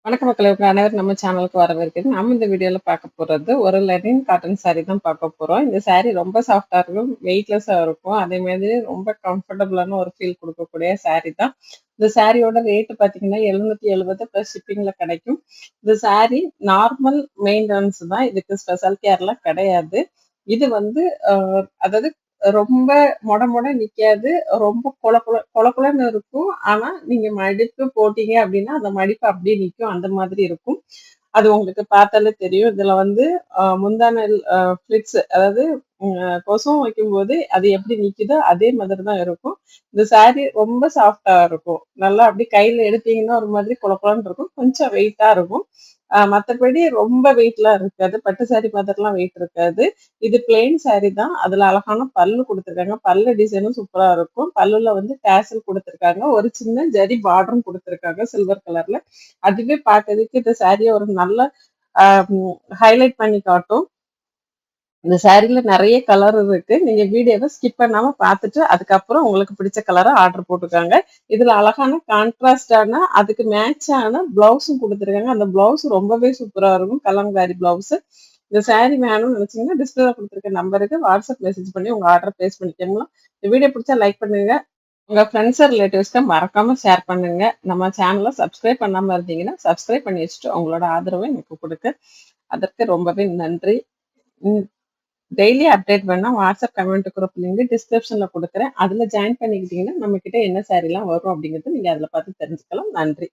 வணக்கம் மக்களே! உங்க அனைவரும் நம்ம சேனலுக்கு வரவேற்கிறேன். நம்ம இந்த வீடியோல பார்க்க போறது ஒரு லெனின் காட்டன் சாரி தான் பார்க்க போறோம். இந்த சாரி ரொம்ப சாஃப்ட்டா இருக்கும், வெயிட்லெஸ்ஸா இருக்கும். அதே மாதிரி ரொம்ப கம்ஃபர்டபுளான ஒரு ஃபீல் குடுக்கக்கூடிய சாரி தான். இந்த சாரியோட ரேட் பார்த்தீங்கன்னா, 770 ப்ளஸ் ஷிப்பிங்ல கிடைக்கும். இந்த சாரி நார்மல் மெயின்டனன்ஸ் தான். இதுக்கு ஸ்பெஷல் கேர்லாம் கிடையாது. இது வந்து அ அதாவது ரொம்ப மொட மொட நிக்காது. ரொம்ப கொல கொலன்னு இருக்கும். ஆனா, நீங்க மடிப்பு போட்டீங்க அப்டின்னா, அந்த மடிப்பு அப்டியே நிக்கும். அந்த மாதிரி இருக்கும். அது உங்களுக்கு பார்த்தாலே தெரியும். இதுல வந்து முந்தானல் ஃப்ளிட்ஸ் அதாவது கொசுவம் வைக்கும்போது அது எப்படி நிக்குதோ, அதே மாதிரி தான் இருக்கும். இந்த சாரி ரொம்ப சாஃப்ட்டா இருக்கும். நல்லா அப்டியே கையில எடுத்தீங்கன்னா, ஒரு மாதிரி கொல கொலன்னு இருக்கும். கொஞ்சம் வெயிட்டா இருக்கும். மத்தபடி ரொம்ப வெயிட்லாம் இருக்காது. பட்டு சாரி மாதிரிலாம் வெயிட் இருக்காது. இது பிளெயின் சாரி தான். அதுல அழகான பல்லு குடுத்துருக்காங்க. பல்லு டிசைனும் சூப்பரா இருக்கும். பல்லுல வந்து டாசல் குடுத்துருக்காங்க. ஒரு சின்ன ஜரி பார்டரும் குடுத்துருக்காங்க சில்வர் கலர்ல. அதுவே பார்க்கறதுக்கு இந்த சாரிய ஒரு நல்ல அ ஹைலைட் பண்ணி காட்டும். இந்த சாரீல நெறைய கலர் இருக்கு. நீங்க வீடியோவ ஸ்கிப் பண்ணாம பார்த்துட்டு, அதுக்கப்புறம் உங்களுக்கு பிடிச்ச கலர ஆர்டர் போட்டுக்கோங்க. இதுல அழகான கான்ட்ராஸ்டான அதுக்கு மேட்சான ப்ளவுஸும் குடுத்துருக்காங்க. அந்த ப்ளவுஸ் ரொம்பவே சூப்பரா இருக்கும். கலம்காரி ப்ளவுஸு. இந்த சாரி வேணும்னு நினைச்சீங்கன்னா, டிஸ்பிளேல குடுத்துருக்க நம்பருக்கு வாட்ஸ்அப் மெசேஜ் பண்ணி உங்க ஆர்டர் பிளேஸ் பண்ணிக்கலாம். இந்த வீடியோ பிடிச்சா லைக் பண்ணுங்க. உங்க ஃப்ரெண்ட்ஸ் ரிலேட்டிவ்ஸ்க்கு மறக்காம ஷேர் பண்ணுங்க. நம்ம சேனல சப்ஸ்கிரைப் பண்ணாம இருந்தீங்கன்னா, சப்ஸ்கிரைப் பண்ணி வச்சுட்டு உங்களோட ஆதரவ எனக்கு குடுங்க. அதற்கு ரொம்பவே நன்றி. ம். டெய்லி அப்டேட் வேணும்னா வாட்ஸ்அப் கம்யூனிட்டி குரூப் லிங்க் டிஸ்கிரிப்ஷன்ல குடுக்குறேன். அதுல ஜாயின் பண்ணிக்கிட்டீங்கன்னா, நம்மகிட்ட என்ன சாரிலாம் வரும் அப்படிங்கிறத நீங்க அதுல பார்த்து தெரிஞ்சுக்கலாம். நன்றி.